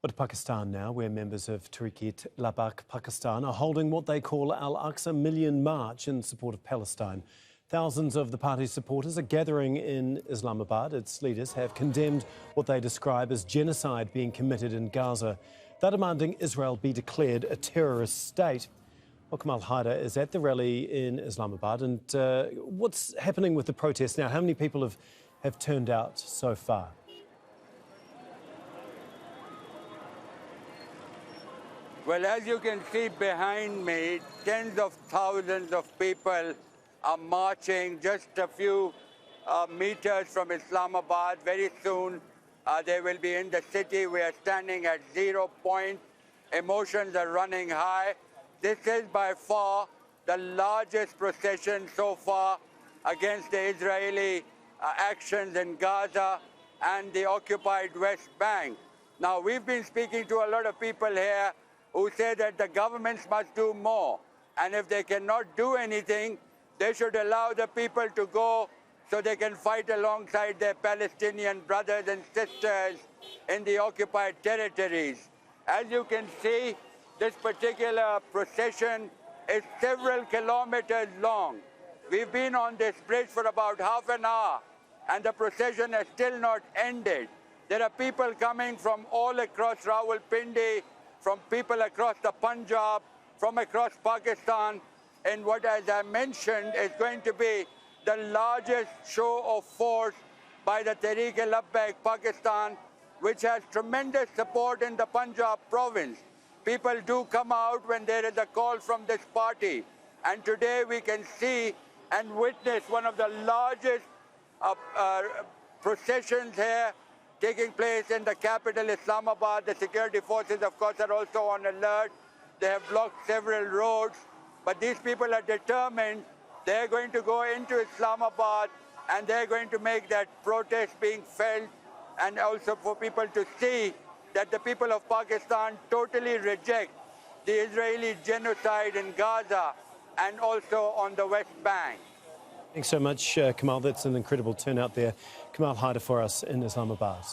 But to Pakistan now, where members of Tehreek-e-Labak Pakistan are holding what they call Al-Aqsa March in support of Palestine. Thousands of the party's supporters are gathering in Islamabad. Its leaders have condemned what they describe as genocide being committed in Gaza. They're demanding Israel be declared a terrorist state. Well, Kamal Haider is at the rally in Islamabad. And what's happening with the protests now? How many people have turned out so far? Well, as you can see behind me, tens of thousands of people are marching just a few meters from Islamabad. Very soon they will be in the city. We are standing at 0 point. Emotions are running high. This is by far the largest procession so far against the Israeli actions in Gaza and the occupied West Bank. Now, we've been speaking to a lot of people here who say that the governments must do more. And if they cannot do anything, they should allow the people to go so they can fight alongside their Palestinian brothers and sisters in the occupied territories. As you can see, this particular procession is several kilometers long. We've been on this bridge for about half an hour, and the procession has still not ended. There are people coming from all across Rawalpindi, from people across the Punjab, from across Pakistan, in what, as I mentioned, is going to be the largest show of force by the Tehreek-e-Labak Pakistan, which has tremendous support in the Punjab province. People do come out when there is a call from this party. And today we can see and witness one of the largest processions here taking place in the capital, Islamabad. The security forces, of course, are also on alert. They have blocked several roads. But these people are determined. They're going to go into Islamabad and they're going to make that protest being felt, and also for people to see that the people of Pakistan totally reject the Israeli genocide in Gaza and also on the West Bank. Thanks so much, Kamal. That's an incredible turnout there. Kamal Haider for us in Islamabad.